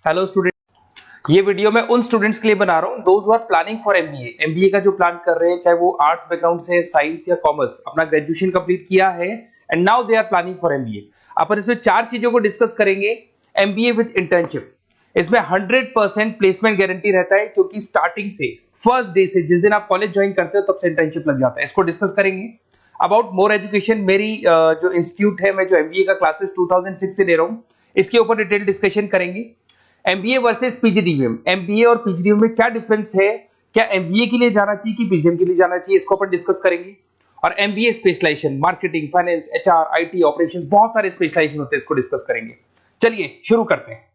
Hello student, ये video मैं उन स्टूडेंट्स के लिए बना रहा हूँ those who are planning for MBA. MBA का जो प्लान कर रहे हैं, चाहे वो आर्ट्स बैकग्राउंड से, साइंस या कॉमर्स, अपना ग्रेजुएशन कंप्लीट किया है and now they are planning for MBA. अपन इसमें चार चीजों को डिस्कस करेंगे। एमबीए विद इंटर्नशिप, इसमें 100% प्लेसमेंट गारंटी रहता है, क्योंकि स्टार्टिंग से फर्स्ट डे से जिस दिन आप कॉलेज ज्वाइन करते हो तब से इंटर्नशिप लग जाता है। इसको डिस्कस करेंगे। अबाउट मोर एजुकेशन, मेरी जो इंस्टीट्यूट है, मैं जो एमबीए का क्लासेस 2006 से ले रहा हूँ, इसके ऊपर डिटेल डिस्कशन करेंगे। एमबीए वर्सेस पीजीडीएम, एमबीए और पीजीडीएम में क्या डिफरेंस है, क्या एमबीए के लिए जाना चाहिए कि पीजीडीएम के लिए जाना चाहिए, इसको अपन डिस्कस करेंगे। और MBA specialisation, marketing, finance, HR, IT, operations, बहुत सारे स्पेशलाइजेशन होते हैं, इसको डिस्कस करेंगे। चलिए शुरू करते हैं।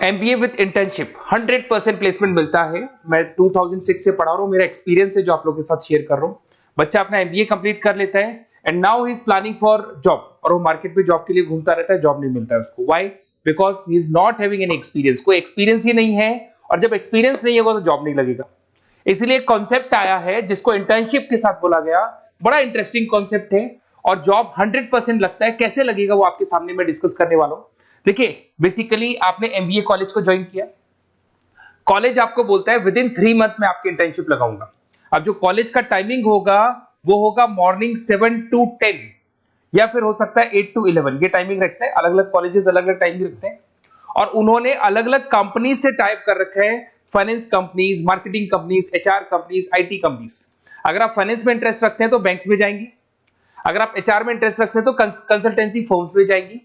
एमबीए विद इंटर्नशिप 100% प्लेसमेंट मिलता है। मैं 2006 से पढ़ा रहा हूं, मेरा एक्सपीरियंस है जो आप लोगों के साथ शेयर कर रहा हूं। बच्चा अपना एमबीए कंप्लीट कर लेता है and now he is planning for job, और वो मार्केट में जॉब के लिए घूमता रहता है, जॉब नहीं मिलता है उसको। Why? Because he is not having any experience. कोई एक्सपीरियंस ही नहीं है, और जब एक्सपीरियंस नहीं होगा तो जॉब नहीं लगेगा। इसलिए कॉन्सेप्ट आया है जिसको इंटर्नशिप के साथ बोला गया। बड़ा इंटरेस्टिंग कॉन्सेप्ट है, और जॉब 100% लगता है। कैसे लगेगा वो आपके सामने मैं डिस्कस करने वाला हूं। देखिए, बेसिकली आपने एमबीए कॉलेज को ज्वाइन किया, कॉलेज आपको बोलता है विद इन 3 मंथ में आपकी इंटर्नशिप लगाऊंगा। अब जो कॉलेज का टाइमिंग होगा वो होगा मॉर्निंग 7 to 10, या फिर हो सकता है 8 to 11। ये टाइमिंग रखते हैं, अलग अलग कॉलेजेस अलग अलग टाइमिंग रखते हैं। और उन्होंने अलग अलग कंपनी से टाइप कर रखा है, finance companies, marketing companies, HR companies, IT companies. अगर आप फाइनेंस में इंटरेस्ट रखते हैं तो बैंक्स में जाएंगी, अगर आप एचआर में इंटरेस्ट रखते हैं तो कंसल्टेंसी फर्म्स में जाएंगी।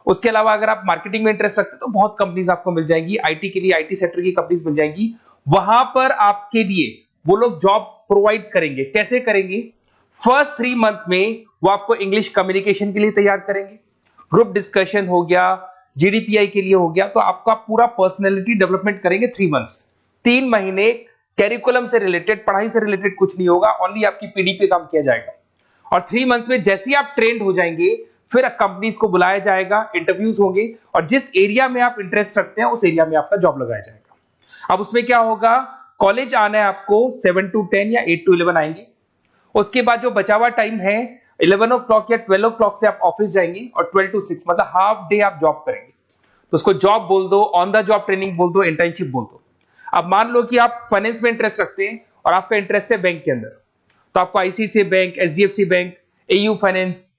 उसके अलावा अगर आप मार्केटिंग में इंटरेस्ट रखते हैं तो बहुत कंपनीज आपको मिल जाएंगी, आईटी के लिए आईटी सेक्टर की कंपनीज मिल जाएंगी। वहां पर आपके लिए वो लोग जॉब प्रोवाइड करेंगे। कैसे करेंगे? फर्स्ट 3 मंथ में वो आपको इंग्लिश कम्युनिकेशन के लिए तैयार करेंगे, ग्रुप डिस्कशन हो गया, जीडीपीआई के लिए हो गया, तो आपका पूरा पर्सनैलिटी डेवलपमेंट करेंगे 3 मंथ्स। 3 महीने कैरिकुलम से रिलेटेड, पढ़ाई से रिलेटेड कुछ नहीं होगा, ओनली आपकी पीडी पे काम किया जाएगा। और 3 मंथ्स में जैसे ही आप ट्रेंड हो जाएंगे, फिर कंपनीज को बुलाया जाएगा, इंटरव्यूज होंगे, और जिस एरिया में आप इंटरेस्ट रखते हैं उस एरिया में आपका जॉब लगाया जाएगा। अब उसमें क्या होगा, कॉलेज आना है आपको 7 to 10 या 8 to 11 आएंगे। उसके बाद जो बचा हुआ टाइम है 11 o'clock या 12 o'clock से आप ऑफिस जाएंगे, और 12 to 6 मतलब हाफ डे आप जॉब करेंगे। तो उसको जॉब बोल दो, ऑन द जॉब ट्रेनिंग बोल दो, इंटर्नशिप बोल दो। अब मान लो कि आप फाइनेंस में इंटरेस्ट रखते हैं और आपका इंटरेस्ट है बैंक के अंदर, तो आपको ICICI bank, HDFC bank, AU finance,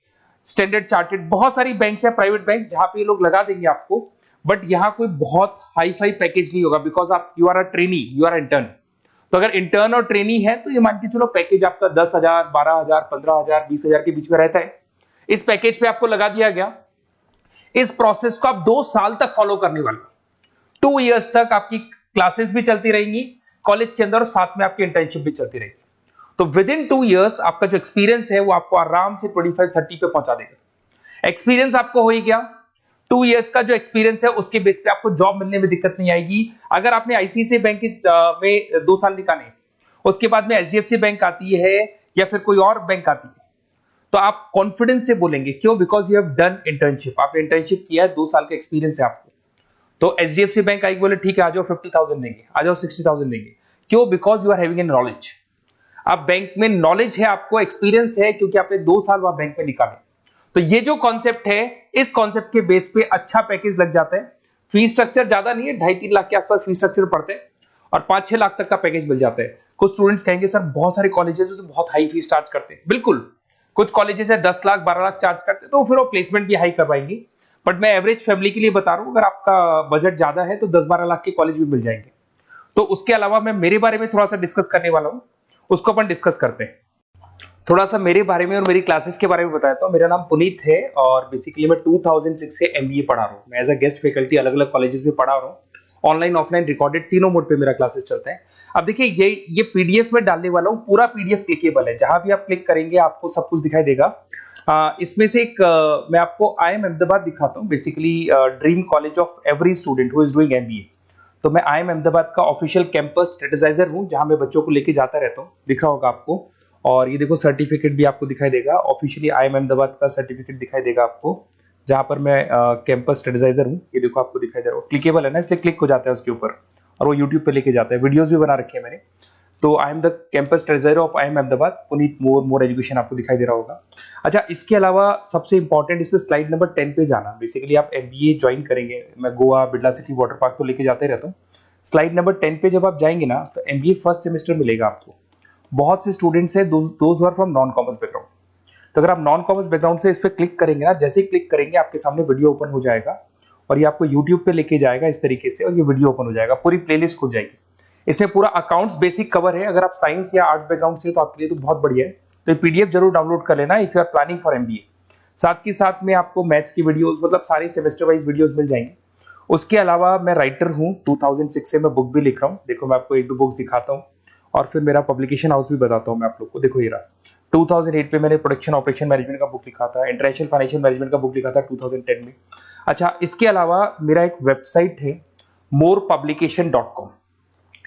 standard chartered, बहुत सारी बैंक्स है, प्राइवेट बैंक्स, जहां पे ये लोग लगा देंगे आपको। बट यहाँ कोई बहुत हाई फाई पैकेज नहीं होगा, बिकॉज आप you are a trainee, you are intern. तो अगर इंटर्न और ट्रेनी है तो ये मान के चलो पैकेज आपका 10,000, 12,000, 15,000, 20,000 के बीच में रहता है। इस पैकेज पे आपको लगा दिया गया। इस प्रोसेस को आप 2 साल तक फॉलो करने वाले, 2 इयर्स तक आपकी क्लासेस भी चलती रहेंगी कॉलेज के अंदर, और साथ में आपकी इंटर्नशिप भी चलती रहेगी। तो विद इन 2 इयर्स आपका जो एक्सपीरियंस है वो आपको आराम से 25-30 पे पहुंचा देगा। एक्सपीरियंस आपको हो ही गया। 2 इयर्स का जो एक्सपीरियंस है उसके बेस पे आपको जॉब मिलने में दिक्कत नहीं आएगी। अगर आपने आईसीआईसीआई बैंक में 2 साल निकाले, उसके बाद में एचडीएफसी बैंक आती है या फिर कोई और बैंक आती है, तो आप कॉन्फिडेंस से बोलेंगे। क्यों? Because you have done internship, आपने इंटर्नशिप किया है, 2 साल का एक्सपीरियंस है आपको। तो एचडीएफसी बैंक आएगी, बोले ठीक है आ जाओ 50,000 देंगे, आ जाओ 60,000 देंगे। क्यों? Because you are having an knowledge. आप बैंक में नॉलेज है, आपको एक्सपीरियंस है, क्योंकि आपने 2 साल वहां बैंक में निकाले। तो ये जो कॉन्सेप्ट है, इस कॉन्सेप्ट के बेस पे अच्छा पैकेज लग जाता है। फीस स्ट्रक्चर ज्यादा नहीं है, 2.5-3 लाख के आसपास फीस स्ट्रक्चर पड़ते हैं, और 5-6 लाख तक का पैकेज मिल जाता है। कुछ स्टूडेंट्स कहेंगे सर बहुत सारे कॉलेजेस तो बहुत हाई फीस चार्ज करते हैं। बिल्कुल, कुछ कॉलेजेस है 10 लाख 12 लाख चार्ज करते हैं, तो फिर वो प्लेसमेंट भी हाई करवाएंगे। बट मैं एवरेज फैमिली के लिए बता रहा हूं, अगर आपका बजट ज्यादा है तो 10-12 लाख के कॉलेज भी मिल जाएंगे। तो उसके अलावा मैं मेरे बारे में थोड़ा सा डिस्कस करने वाला हूं, उसको अपन डिस्कस करते हैं। थोड़ा सा मेरे बारे में और मेरी क्लासेस के बारे में बताया। तो मेरा नाम पुनीत है, और बेसिकली मैं 2006 से एमबीए पढ़ा रहा हूँ। मैं एज अ गेस्ट फैकल्टी अलग अलग कॉलेजेस में पढ़ा रहा हूँ। ऑनलाइन, ऑफलाइन, रिकॉर्डेड, तीनों मोड पे मेरा क्लासेस चलता है। अब देखिए, ये पीडीएफ में डालने वाला हूँ, पूरा पीडीएफ क्लिकेबल है, जहां भी आप क्लिक करेंगे आपको सब कुछ दिखाई देगा। इसमें से एक मैं आपको आईएम अहमदाबाद दिखाता हूँ, basically dream college of every student who is doing MBA. तो मैं आईएम अहमदाबाद का ऑफिशियल कैंपस स्ट्रेटेजाइजर हूँ, जहां मैं बच्चों को लेके जाता रहता हूँ, दिख रहा होगा आपको। और ये देखो सर्टिफिकेट भी आपको दिखाई देगा, ऑफिशियली आईएम अहमदाबाद का सर्टिफिकेट दिखाई देगा आपको, जहां पर मैं कैंपस स्ट्रेटेजाइजर हूँ। ये देखो आपको दिखाई दे रहा है, क्लिकेबल है ना, इसलिए क्लिक हो जाता है उसके ऊपर, और वो यूट्यूब पे लेके जाता है। वीडियोस भी बना रखे हैं मैंने। तो I am the campus treasurer of IIM Ahmedabad, Puneet more education आपको दिखाई दे रहा होगा। अच्छा, इसके अलावा सबसे इंपॉर्टेंट इसमें स्लाइड नंबर 10 पे जाना। बेसिकली आप MBA ज्वाइन करेंगे, मैं Goa, Birla city, water park तो लेके जाते रहता हूँ। स्लाइड नंबर 10 पे जब आप जाएंगे ना, तो MBA फर्स्ट सेमेस्टर मिलेगा आपको। बहुत से स्टूडेंट्स हैं those are from non commerce background. तो अगर आप नॉन कॉमर्स बैकग्राउंड से इस पर क्लिक करेंगे ना, जैसे ही क्लिक करेंगे आपके सामने वीडियो ओपन हो जाएगा और ये आपको यूट्यूब पे लेके जाएगा इस तरीके से, और ये वीडियो ओपन हो जाएगा, पूरी प्लेलिस्ट खुल जाएगी। इसमें पूरा अकाउंट्स बेसिक कवर है। अगर आप साइंस या आर्ट्स बैकग्राउंड से तो आपके लिए तो बहुत बढ़िया है। तो ये PDF जरूर डाउनलोड कर लेना if you are planning for MBA। साथ के साथ में आपको मैथ्स की वीडियोस, मतलब सारे सेमेस्टर वाइज वीडियोस मिल जाएंगे। उसके अलावा मैं राइटर हूँ, 2006 से मैं बुक भी लिख रहा हूँ। देखो मैं आपको एक दो बुक्स दिखाता हूँ और फिर मेरा पब्लिकेशन हाउस भी बताता हूँ मैं आप लोग को। देखो ये रहा, 2008 में मैंने प्रोडक्शन ऑपरेशन मैनेजमेंट का बुक लिखा था, इंटरनेशनल फाइनेंशियल मैनेजमेंट का बुक लिखा था 2010 में। अच्छा, इसके अलावा मेरा एक वेबसाइट है morepublication.com।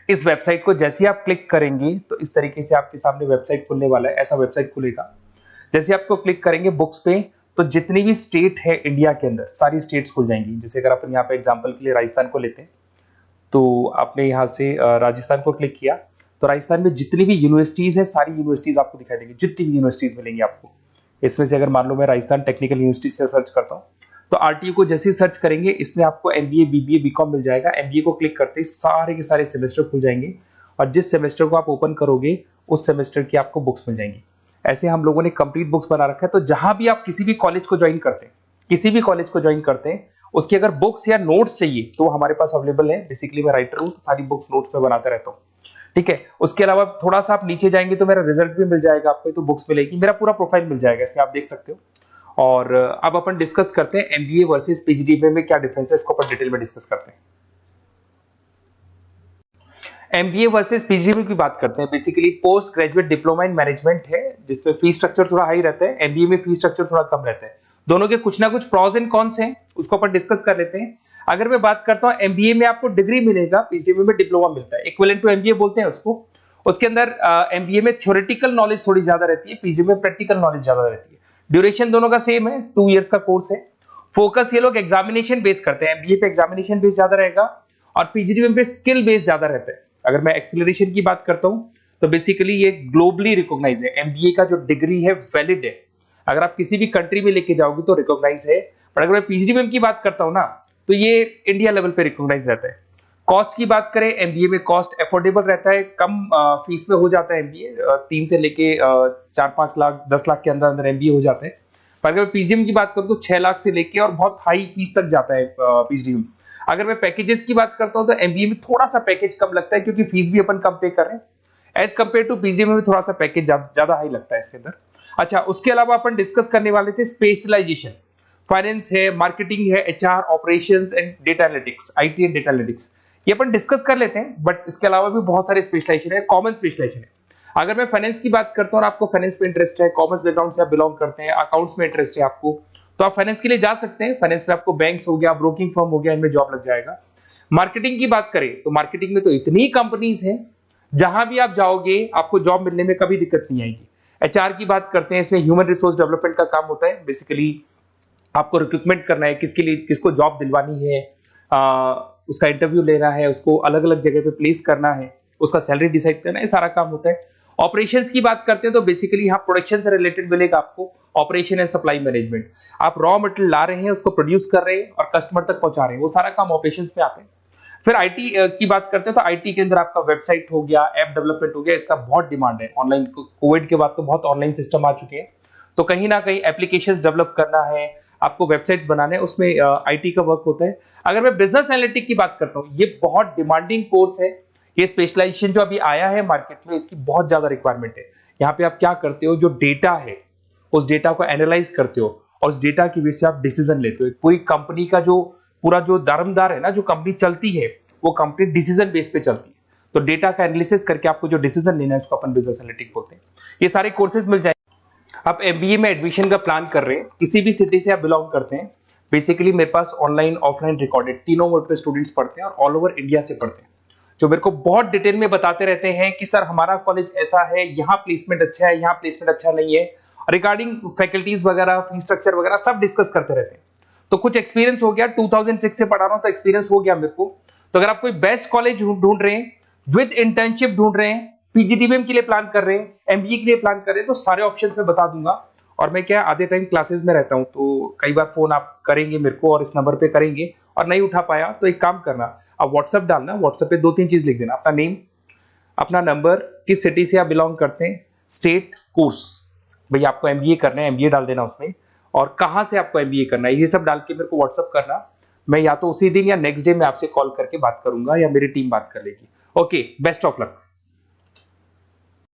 इस वेबसाइट को जैसे आप क्लिक करेंगे तो इस तरीके से आपके सामने वेबसाइट खुलने वाला है, ऐसा वेबसाइट खुलेगा। जैसे आप इसको क्लिक करेंगे बुक्स पे, तो जितनी भी स्टेट है इंडिया के अंदर सारी स्टेट्स खुल जाएंगी। जैसे अगर अपन यहाँ पे एग्जांपल के लिए राजस्थान को लेते हैं, तो आपने यहाँ से राजस्थान को क्लिक किया तो राजस्थान में जितनी भी यूनिवर्सिटीज है सारी यूनिवर्सिटीज आपको दिखाई देंगी, जितनी भी यूनिवर्सिटीज मिलेंगी आपको। इसमें से अगर मान लो मैं राजस्थान टेक्निकल यूनिवर्सिटी से सर्च करता हूँ, तो RTU को जैसे ही सर्च करेंगे इसमें आपको MBA, BBA, BCom मिल जाएगा। MBA को क्लिक करते ही सारे के सारे सेमेस्टर खुल जाएंगे और जिस सेमेस्टर को आप ओपन करोगे उस सेमेस्टर की आपको बुक्स मिल जाएंगी। ऐसे हम लोगों ने कंप्लीट बुक्स बना रखा है। तो जहां भी आप किसी भी कॉलेज को ज्वाइन करते हैं, किसी भी कॉलेज को ज्वाइन करते हैं, उसकी अगर बुक्स या नोट्स चाहिए तो हमारे पास अवेलेबल है। बेसिकली मैं राइटर हूँ तो सारी बुक्स नोट्स में बनाता रहता हूँ, ठीक है। उसके अलावा थोड़ा सा आप नीचे जाएंगे तो मेरा रिजल्ट भी मिल जाएगा आपको, तो बुक्स मिलेगी, मेरा पूरा प्रोफाइल मिल जाएगा, इसमें आप देख सकते हो। और अब अपन डिस्कस करते हैं MBA वर्सेस PGDM में क्या डिफरेंस है, इसको अपन डिटेल में डिस्कस करते हैं। MBA वर्सेस PGDM की बात करते हैं। Basically post graduate diploma in management है, जिसमें फीस स्ट्रक्चर थोड़ा हाई रहता है। MBA में फीस स्ट्रक्चर थोड़ा कम रहता है। दोनों के कुछ ना कुछ प्रॉस एंड कॉन्स हैं, उसको अपन डिस्कस कर लेते हैं। अगर मैं बात करता हूं MBA में आपको डिग्री मिलेगा, PGDM में डिप्लोमा मिलता है, इक्विवेलेंट टू MBA बोलते हैं उसको। उसके अंदर MBA में थ्योरेटिकल नॉलेज थोड़ी ज्यादा रहती है, PGDM में प्रैक्टिकल नॉलेज ज्यादा रहती है। ड्यूरेशन दोनों का सेम है, 2 इयर्स का कोर्स है। फोकस ये लोग एग्जामिनेशन बेस करते हैं, MBA पे एग्जामिनेशन बेस ज्यादा रहेगा और PGDM पे स्किल बेस ज्यादा रहता है। अगर मैं एक्सेलरेशन की बात करता हूं तो बेसिकली ये ग्लोबली रिकॉग्नाइज है। MBA का जो डिग्री है वैलिड है, अगर आप किसी भी कंट्री में लेके जाओगे तो रिकॉग्नाइज है। पर अगर मैं PGDM की बात करता हूं ना, तो ये इंडिया लेवल पे रिकॉग्नाइज रहता है। कॉस्ट की बात करें, MBA में कॉस्ट अफोर्डेबल रहता है, कम फीस में हो जाता है MBA, 3 से लेके 4-5 लाख 10 लाख के अंदर अंदर MBA हो जाते हैं। पर अगर मैं PGDM की बात करूं तो 6 लाख से लेके और बहुत हाई फीस तक जाता है PGDM। अगर मैं पैकेजेस की बात करता हूं तो MBA में थोड़ा सा पैकेज कम लगता है, क्योंकि फीस भी अपन कम पे कर रहे हैं। एज कंपेयर टू PGDM में थोड़ा सा पैकेज ज्यादा हाई लगता है इसके अंदर। अच्छा, उसके अलावा अपन डिस्कस करने वाले थे स्पेशलाइजेशन। फाइनेंस है, मार्केटिंग है, HR, operations and data analytics, IT and data analytics, ये अपन डिस्कस कर लेते हैं। बट इसके अलावा भी बहुत सारे स्पेशलाइजेशन है, कॉमन स्पेशलाइजेशन है। अगर मैं फाइनेंस की बात करता हूं और आपको फाइनेंस में इंटरेस्ट है, कॉमर्स बैकग्राउंड से आप बिलोंग करते हैं, अकाउंट्स में इंटरेस्ट है आपको, तो आप फाइनेंस के लिए जा सकते हैं। फाइनेंस में आपको बैंक्स हो गया, ब्रोकिंग फर्म हो गया, इनमें जॉब लग जाएगा। मार्केटिंग की बात करें तो मार्केटिंग में तो इतनी कंपनीज हैं, जहां भी आप जाओगे आपको जॉब मिलने में कभी दिक्कत नहीं आएगी। HR की बात करते हैं, इसमें ह्यूमन रिसोर्स डेवलपमेंट का काम होता है। बेसिकली आपको रिक्रूटमेंट करना है, किसके लिए किसको जॉब दिलवानी है, उसका इंटरव्यू लेना है, उसको अलग अलग जगह पे प्लेस करना है, उसका सैलरी डिसाइड करना है, सारा काम होता है। ऑपरेशंस की बात करते हैं तो बेसिकली यहाँ प्रोडक्शन से रिलेटेड मिलेगा आपको, ऑपरेशन एंड सप्लाई मैनेजमेंट। आप रॉ मटेरियल ला रहे हैं, उसको प्रोड्यूस कर रहे हैं और कस्टमर तक पहुंचा रहे हैं, वो सारा काम ऑपरेशंस में आते हैं। फिर IT की बात करते हैं तो IT के अंदर आपका वेबसाइट हो गया, ऐप डेवलपमेंट हो गया, इसका बहुत डिमांड है। ऑनलाइन कोविड के बाद तो बहुत ऑनलाइन सिस्टम आ चुके हैं, तो कहीं ना कहीं एप्लीकेशंस डेवलप करना है, आपको वेबसाइट्स बनाने हैं, उसमें IT का वर्क होता है। अगर मैं बिजनेस एनालिटिक की बात करता हूँ, ये बहुत डिमांडिंग कोर्स है। ये स्पेशलाइजेशन जो अभी आया है मार्केट में, इसकी बहुत ज्यादा रिक्वायरमेंट है। यहाँ पे आप क्या करते हो, जो डेटा है उस डेटा को एनालाइज करते हो और उस डेटा की वजह से आप डिसीजन लेते हो। पूरी कंपनी का जो पूरा जो दारोमदार है ना, जो कंपनी चलती है वो कंपनी डिसीजन बेस पे चलती है। तो डेटा का एनालिसिस करके आपको जो डिसीजन लेना है उसको अपन बिजनेस एनालिटिक बोलते हैं। ये सारे कोर्सेज मिल जाएंगे। आप MBA में एडमिशन का प्लान कर रहे हैं, किसी भी सिटी से आप बिलोंग करते हैं, बेसिकली मेरे पास ऑनलाइन ऑफलाइन रिकॉर्डेड तीनों मोड पे स्टूडेंट्स पढ़ते हैं और ऑल ओवर इंडिया से पढ़ते हैं, जो मेरे को बहुत डिटेल में बताते रहते हैं कि सर हमारा कॉलेज ऐसा है, यहाँ प्लेसमेंट अच्छा है, यहाँ प्लेसमेंट अच्छा नहीं है, रिगार्डिंग फैकल्टीज वगैरह, फी स्ट्रक्चर वगैरह सब डिस्कस करते रहते हैं। तो कुछ एक्सपीरियंस हो गया, 2006 से पढ़ा रहा हूं तो एक्सपीरियंस हो गया मेरे को। तो अगर आप कोई बेस्ट कॉलेज ढूंढ रहे हैं, विद इंटर्नशिप ढूंढ रहे हैं, पीजीडीबीएम के लिए प्लान कर रहे हैं, एमबीए के लिए प्लान कर रहे हैं, तो सारे ऑप्शंस मैं बता दूंगा। और मैं क्या आधे टाइम क्लासेस में रहता हूं, तो कई बार फोन आप करेंगे मेरे को और इस नंबर पे करेंगे और नहीं उठा पाया तो एक काम करना, आप व्हाट्सएप डालना, व्हाट्सएप पे 2-3 चीज लिख देना, अपना नेम, अपना नंबर, किस सिटी से आप बिलोंग करते हैं, स्टेट, कोर्स, भाई आपको एमबीए करना है एमबीए डाल देना उसमें, और कहां से आपको एमबीए करना है, ये सब डाल के मेरे को व्हाट्सएप करना। मैं या तो उसी दिन या नेक्स्ट डे में आपसे कॉल करके बात करूंगा या मेरी टीम बात कर लेगी। Okay, best of luck.